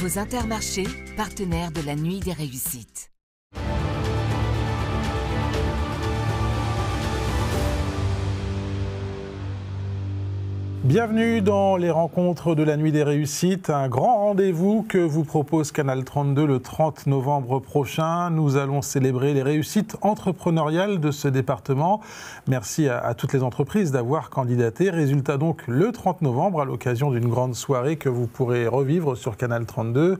vos Intermarchés, partenaires de la Nuit des Réussites. Bienvenue dans les rencontres de la Nuit des Réussites, un grand rendez-vous que vous propose Canal 32 le 30 novembre prochain. Nous allons célébrer les réussites entrepreneuriales de ce département. Merci à toutes les entreprises d'avoir candidaté. Résultat donc le 30 novembre à l'occasion d'une grande soirée que vous pourrez revivre sur Canal 32.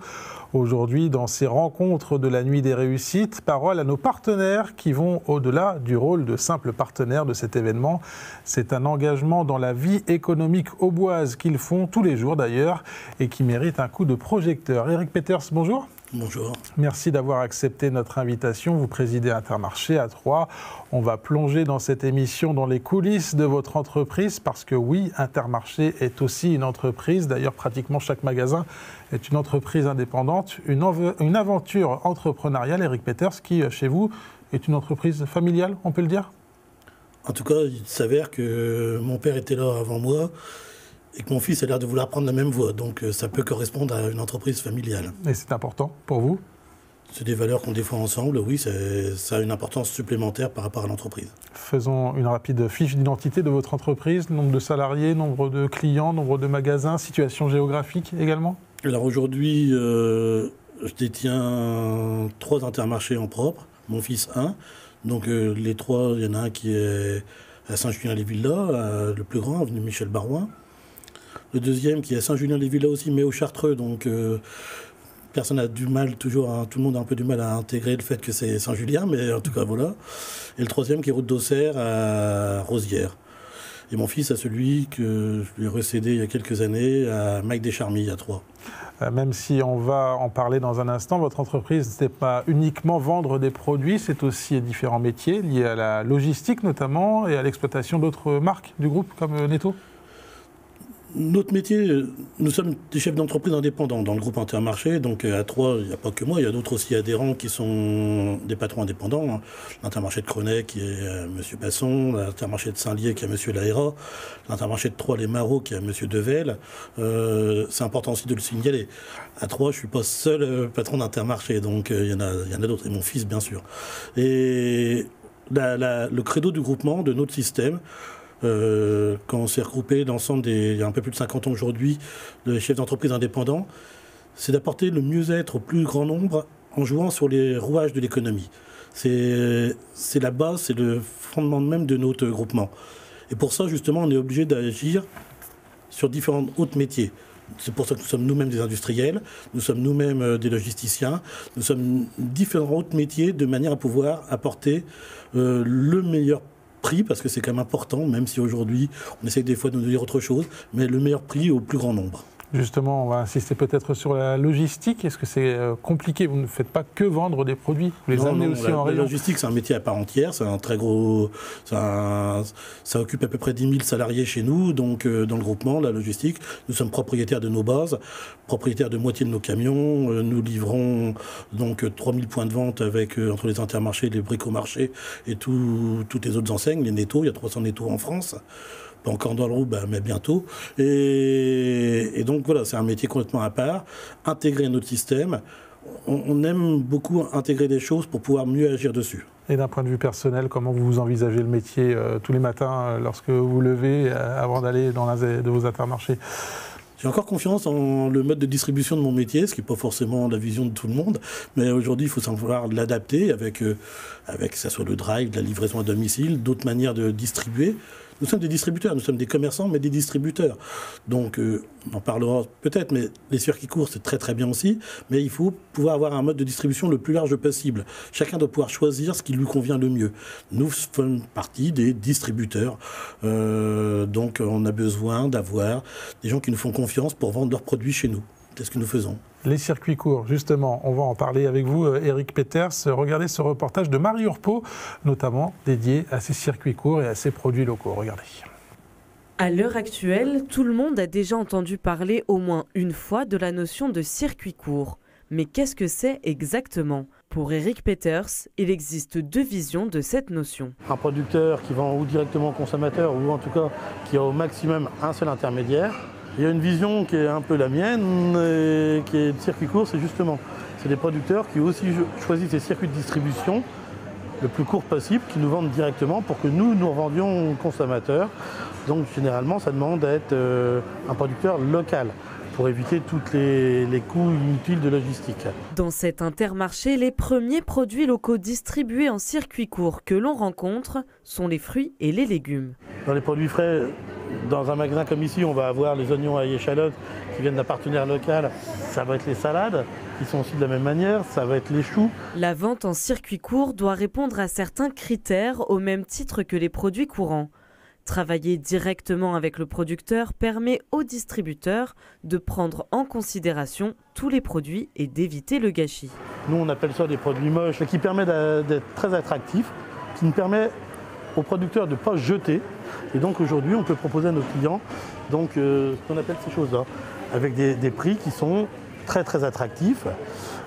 Aujourd'hui, dans ces rencontres de la Nuit des Réussites, parole à nos partenaires qui vont au-delà du rôle de simple partenaire de cet événement. C'est un engagement dans la vie économique auboise qu'ils font tous les jours d'ailleurs et qui mérite un coup de projecteur. Eric Peters, bonjour. Bonjour. Merci d'avoir accepté notre invitation. Vous présidez Intermarché à Troyes. On va plonger dans cette émission dans les coulisses de votre entreprise parce que oui, Intermarché est aussi une entreprise. D'ailleurs, pratiquement chaque magasin est une entreprise indépendante, une aventure entrepreneuriale. Eric Peters, qui chez vous est une entreprise familiale, on peut le dire ? En tout cas, il s'avère que mon père était là avant moi et que mon fils a l'air de vouloir prendre la même voie. Donc ça peut correspondre à une entreprise familiale. Et c'est important pour vous ? C'est des valeurs qu'on défend ensemble, oui, ça a une importance supplémentaire par rapport à l'entreprise. Faisons une rapide fiche d'identité de votre entreprise, nombre de salariés, nombre de clients, nombre de magasins, situation géographique également ? Alors aujourd'hui, je détiens 3 Intermarchés en propre, mon fils 1. Donc les 3, il y en a un qui est à Saint-Julien-les-Villas, le plus grand, avenue Michel Barouin. Le deuxième qui est à Saint-Julien-les-Villas aussi, mais au Chartreux, donc personne n'a du mal, tout le monde a un peu du mal à intégrer le fait que c'est Saint-Julien, mais en tout cas voilà. Et le troisième qui est route d'Auxerre à Rosières. Et mon fils a celui que je lui ai recédé il y a quelques années à Mike Descharmilles à Troyes. Même si on va en parler dans un instant, votre entreprise, ce n'est pas uniquement vendre des produits, c'est aussi différents métiers liés à la logistique notamment et à l'exploitation d'autres marques du groupe comme Netto. Notre métier, nous sommes des chefs d'entreprise indépendants dans le groupe Intermarché. Donc à Troyes, il n'y a pas que moi, il y a d'autres aussi adhérents qui sont des patrons indépendants. L'Intermarché de Crenay qui est M. Passon, l'Intermarché de Saint-Lié qui est M. Lahera, l'Intermarché de Troyes-les-Marauds qui est M. Devel. C'est important aussi de le signaler. À Troyes, je ne suis pas seul patron d'Intermarché, donc il y en a d'autres, et mon fils bien sûr. Et le credo du groupement, de notre système, quand on s'est regroupé l'ensemble il y a un peu plus de 50 ans aujourd'hui, les chefs d'entreprise indépendants, c'est d'apporter le mieux-être au plus grand nombre en jouant sur les rouages de l'économie. C'est la base, c'est le fondement même de notre groupement. Et pour ça, justement, on est obligé d'agir sur différents autres métiers. C'est pour ça que nous sommes nous-mêmes des industriels, nous sommes nous-mêmes des logisticiens, nous sommes différents autres métiers de manière à pouvoir apporter le meilleur prix, parce que c'est quand même important, même si aujourd'hui on essaie des fois de nous dire autre chose, mais le meilleur prix au plus grand nombre. Justement, on va insister peut-être sur la logistique. Est-ce que c'est compliqué ? Vous ne faites pas que vendre des produits, vous les amenez aussi en rayon. La logistique, c'est un métier à part entière, c'est un très gros... Ça occupe à peu près 10 000 salariés chez nous, donc dans le groupement, la logistique. Nous sommes propriétaires de nos bases, propriétaires de moitié de nos camions. Nous livrons donc 3 000 points de vente avec, entre les Intermarchés, les bricomarchés et toutes les autres enseignes, les Netto. Il y a 300 Netto en France. Pas encore dans le roue, mais bientôt. Et donc voilà, c'est un métier complètement à part, intégrer à notre système. On aime beaucoup intégrer des choses pour pouvoir mieux agir dessus. Et d'un point de vue personnel, comment vous envisagez le métier tous les matins lorsque vous vous levez avant d'aller dans l'un de vos Intermarchés ? J'ai encore confiance en le mode de distribution de mon métier, ce qui n'est pas forcément la vision de tout le monde. Mais aujourd'hui, il faut savoir l'adapter avec que ce soit le drive, la livraison à domicile, d'autres manières de distribuer. Nous sommes des distributeurs, nous sommes des commerçants, mais des distributeurs. Donc, on en parlera peut-être, mais les circuits courts, c'est très très bien aussi. Mais il faut pouvoir avoir un mode de distribution le plus large possible. Chacun doit pouvoir choisir ce qui lui convient le mieux. Nous faisons partie des distributeurs. Donc, on a besoin d'avoir des gens qui nous font confiance pour vendre leurs produits chez nous. C'est ce que nous faisons. Les circuits courts, justement, on va en parler avec vous, Eric Peters. Regardez ce reportage de Marie Urpo, notamment dédié à ces circuits courts et à ces produits locaux. Regardez. À l'heure actuelle, tout le monde a déjà entendu parler au moins une fois de la notion de circuit court. Mais qu'est-ce que c'est exactement ? Pour Eric Peters, il existe 2 visions de cette notion. Un producteur qui vend ou directement au consommateur ou en tout cas qui a au maximum un seul intermédiaire. Il y a une vision qui est un peu la mienne, qui est de circuit court, c'est des producteurs qui aussi choisissent des circuits de distribution le plus court possible, qui nous vendent directement pour que nous revendions aux consommateurs. Donc généralement, ça demande d'être un producteur local pour éviter tous les coûts inutiles de logistique. Dans cet Intermarché, les premiers produits locaux distribués en circuit court que l'on rencontre sont les fruits et les légumes. Dans les produits frais, dans un magasin comme ici, on va avoir les oignons à échalote qui viennent d'un partenaire local. Ça va être les salades, qui sont aussi de la même manière. Ça va être les choux. La vente en circuit court doit répondre à certains critères au même titre que les produits courants. Travailler directement avec le producteur permet au distributeur de prendre en considération tous les produits et d'éviter le gâchis. Nous, on appelle ça des produits moches, qui permet d'être très attractif, qui nous permet aux producteurs de ne pas jeter. Et donc aujourd'hui, on peut proposer à nos clients ce qu'on appelle ces choses-là, avec des prix qui sont très très attractifs,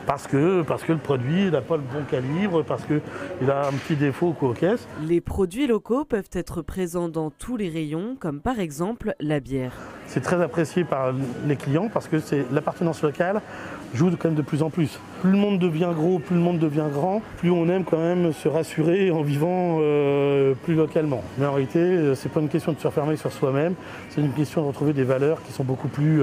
parce que le produit n'a pas le bon calibre, parce qu'il a un petit défaut aux caisses. Les produits locaux peuvent être présents dans tous les rayons, comme par exemple la bière. C'est très apprécié par les clients parce que l'appartenance locale joue quand même de plus en plus. Plus le monde devient gros, plus le monde devient grand, plus on aime quand même se rassurer en vivant plus localement. Mais en réalité, c'est pas une question de se refermer sur soi-même, c'est une question de retrouver des valeurs qui sont beaucoup plus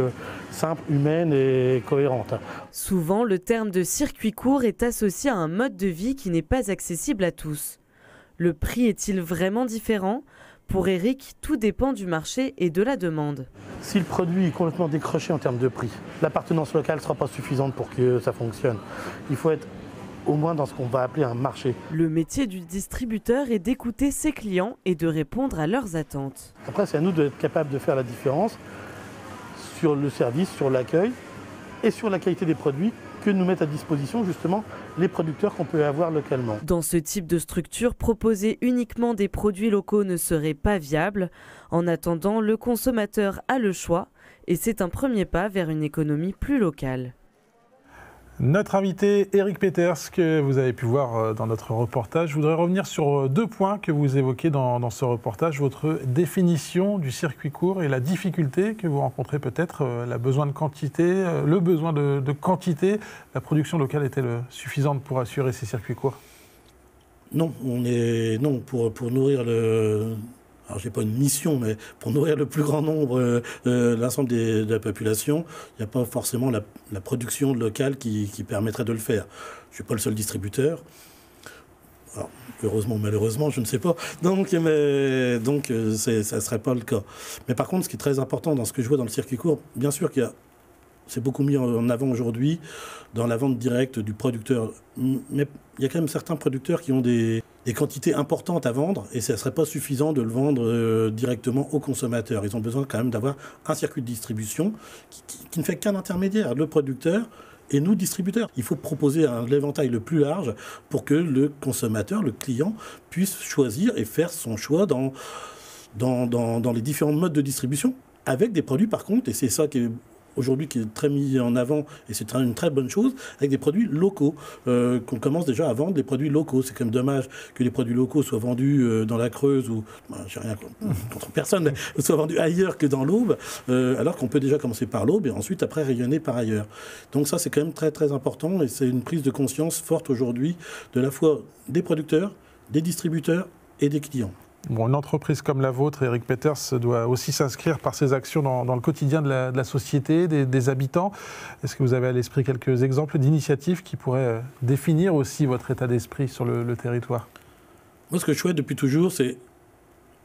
simples, humaines et cohérentes. Souvent, le terme de circuit court est associé à un mode de vie qui n'est pas accessible à tous. Le prix est-il vraiment différent ? Pour Eric, tout dépend du marché et de la demande. Si le produit est complètement décroché en termes de prix, l'appartenance locale ne sera pas suffisante pour que ça fonctionne. Il faut être au moins dans ce qu'on va appeler un marché. Le métier du distributeur est d'écouter ses clients et de répondre à leurs attentes. Après, c'est à nous d'être capables de faire la différence sur le service, sur l'accueil et sur la qualité des produits que nous mettent à disposition justement les producteurs qu'on peut avoir localement. Dans ce type de structure, proposer uniquement des produits locaux ne serait pas viable. En attendant, le consommateur a le choix et c'est un premier pas vers une économie plus locale. Notre invité, Eric Peters, que vous avez pu voir dans notre reportage. Je voudrais revenir sur 2 points que vous évoquez dans ce reportage. Votre définition du circuit court et la difficulté que vous rencontrez peut-être, le besoin de quantité. La production locale est-elle suffisante pour assurer ces circuits courts ? Non, pour nourrir alors j'ai pas une mission, mais pour nourrir le plus grand nombre, l'ensemble de la population, il n'y a pas forcément la production locale qui permettrait de le faire. Je ne suis pas le seul distributeur. Alors, heureusement ou malheureusement, je ne sais pas. Donc ça ne serait pas le cas. Mais par contre, ce qui est très important dans ce que je vois dans le circuit court, bien sûr c'est beaucoup mis en avant aujourd'hui dans la vente directe du producteur. Mais il y a quand même certains producteurs qui ont des quantités importantes à vendre et ça ne serait pas suffisant de le vendre directement aux consommateurs. Ils ont besoin quand même d'avoir un circuit de distribution qui ne fait qu'un intermédiaire, le producteur et nous, distributeurs. Il faut proposer l'éventail le plus large pour que le consommateur, le client, puisse choisir et faire son choix dans les différents modes de distribution avec des produits par contre, et c'est ça qui est aujourd'hui qui est très mis en avant, et c'est une très bonne chose, avec des produits locaux, qu'on commence déjà à vendre des produits locaux. C'est quand même dommage que les produits locaux soient vendus dans la Creuse, ou, j'ai rien contre personne, mais soient vendus ailleurs que dans l'Aube, alors qu'on peut déjà commencer par l'Aube et ensuite après rayonner par ailleurs. Donc ça c'est quand même très très important, et c'est une prise de conscience forte aujourd'hui de la fois des producteurs, des distributeurs et des clients. Bon, une entreprise comme la vôtre, Eric Peters, doit aussi s'inscrire par ses actions dans le quotidien de la société, des habitants. Est-ce que vous avez à l'esprit quelques exemples d'initiatives qui pourraient définir aussi votre état d'esprit sur le territoire ? Moi, ce que je souhaite depuis toujours, c'est,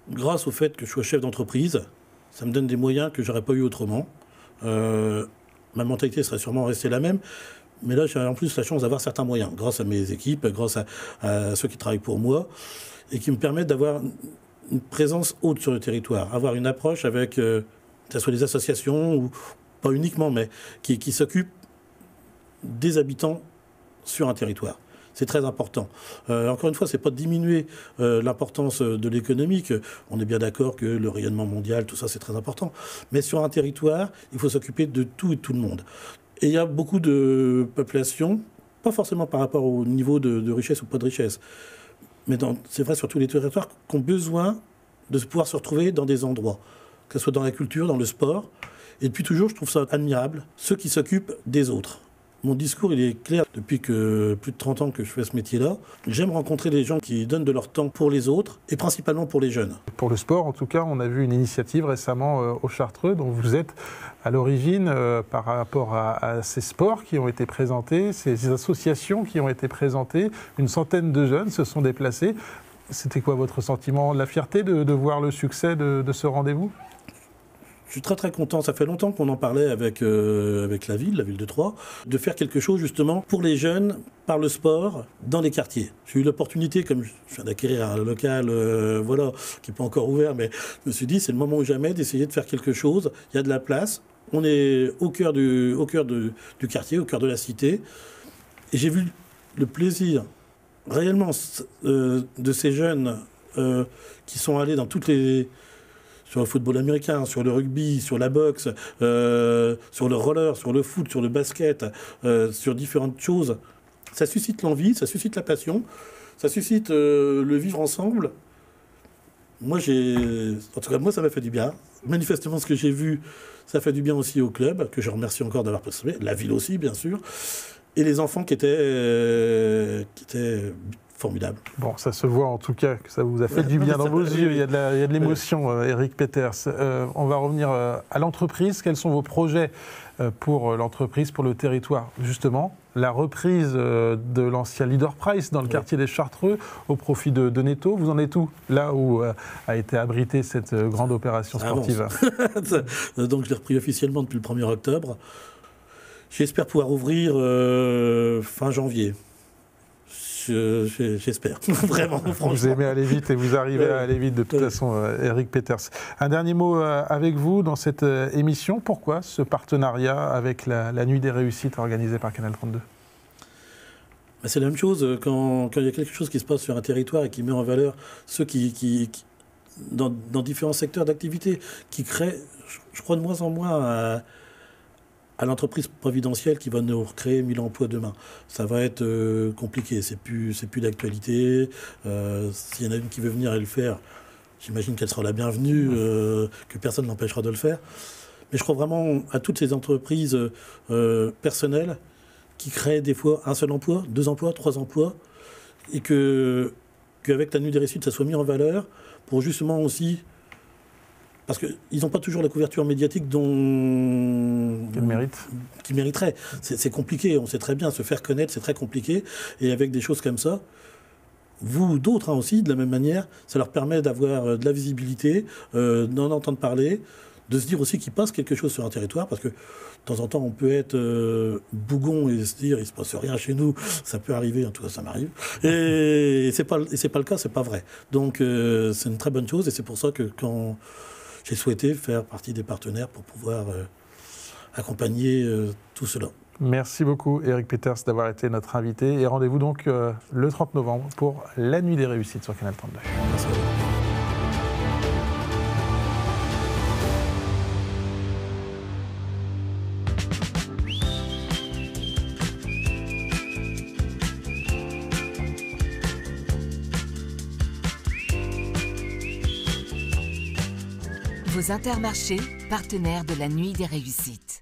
grâce au fait que je sois chef d'entreprise, ça me donne des moyens que je n'aurais pas eu autrement. Ma mentalité serait sûrement restée la même. Mais là, j'ai en plus la chance d'avoir certains moyens, grâce à mes équipes, grâce à ceux qui travaillent pour moi, et qui me permettent d'avoir une présence haute sur le territoire, avoir une approche avec, que ce soit des associations, ou pas uniquement, mais qui s'occupent des habitants sur un territoire. C'est très important. Encore une fois, c'est pas de diminuer l'importance de l'économique. On est bien d'accord que le rayonnement mondial, tout ça, c'est très important. Mais sur un territoire, il faut s'occuper de tout et de tout le monde. Et il y a beaucoup de populations, pas forcément par rapport au niveau de richesse ou pas de richesse, mais c'est vrai sur tous les territoires, qui ont besoin de pouvoir se retrouver dans des endroits, que ce soit dans la culture, dans le sport. Et depuis toujours, je trouve ça admirable, ceux qui s'occupent des autres. Mon discours, il est clair depuis que plus de 30 ans que je fais ce métier-là. J'aime rencontrer des gens qui donnent de leur temps pour les autres et principalement pour les jeunes. Pour le sport, en tout cas, on a vu une initiative récemment au Chartreux dont vous êtes à l'origine par rapport à ces sports qui ont été présentés, ces associations qui ont été présentées. Une centaine de jeunes se sont déplacés. C'était quoi votre sentiment? La fierté de voir le succès de ce rendez-vous? Je suis très très content, ça fait longtemps qu'on en parlait avec la ville de Troyes, de faire quelque chose justement pour les jeunes, par le sport, dans les quartiers. J'ai eu l'opportunité, comme je viens d'acquérir un local qui n'est pas encore ouvert, mais je me suis dit c'est le moment ou jamais d'essayer de faire quelque chose, il y a de la place, on est au cœur du quartier, au cœur de la cité, et j'ai vu le plaisir réellement de ces jeunes qui sont allés dans toutes les... sur le football américain, sur le rugby, sur la boxe, sur le roller, sur le foot, sur le basket, sur différentes choses. Ça suscite l'envie, ça suscite la passion, ça suscite le vivre ensemble. En tout cas, moi, ça m'a fait du bien. Manifestement, ce que j'ai vu, ça fait du bien aussi au club, que je remercie encore d'avoir participé, la ville aussi, bien sûr, et les enfants qui étaient formidable. Bon, ça se voit en tout cas que ça vous a fait du bien dans vos yeux. Il y a de l'émotion, Eric Peters. On va revenir à l'entreprise. Quels sont vos projets pour l'entreprise, pour le territoire? Justement, la reprise de l'ancien Leader Price dans le quartier des Chartreux au profit de Netto. Vous en êtes où, là où a été abritée cette grande opération sportive? Donc je l'ai repris officiellement depuis le 1er octobre. J'espère pouvoir ouvrir fin janvier. J'espère, vraiment, franchement. Vous aimez aller vite et vous arrivez à aller vite de toute façon, Eric Peters. Un dernier mot avec vous dans cette émission. Pourquoi ce partenariat avec la Nuit des Réussites organisée par Canal 32 ? C'est la même chose quand il y a quelque chose qui se passe sur un territoire et qui met en valeur ceux qui dans différents secteurs d'activité, qui créent, je crois, de moins en moins à l'entreprise providentielle qui va nous recréer 1000 emplois demain. Ça va être compliqué, c'est plus d'actualité. S'il y en a une qui veut venir et le faire, j'imagine qu'elle sera la bienvenue, que personne n'empêchera de le faire. Mais je crois vraiment à toutes ces entreprises personnelles qui créent des fois un seul emploi, 2 emplois, 3 emplois, et qu'avec la Nuit des Réussites, ça soit mis en valeur pour justement aussi... Parce qu'ils n'ont pas toujours la couverture médiatique qu'ils mériteraient. C'est compliqué, on sait très bien, se faire connaître, c'est très compliqué. Et avec des choses comme ça, vous ou d'autres aussi, de la même manière, ça leur permet d'avoir de la visibilité, d'en entendre parler, de se dire aussi qu'il passe quelque chose sur un territoire, parce que de temps en temps, on peut être bougon et se dire il ne se passe rien chez nous, ça peut arriver, en tout cas ça m'arrive. Et c'est pas le cas, c'est pas vrai. Donc c'est une très bonne chose, et c'est pour ça que quand... j'ai souhaité faire partie des partenaires pour pouvoir accompagner tout cela. Merci beaucoup, Eric Peters, d'avoir été notre invité. Et rendez-vous donc le 30 novembre pour la Nuit des Réussites sur Canal 32. Merci à vous. Vos Intermarchés, partenaires de la Nuit des Réussites.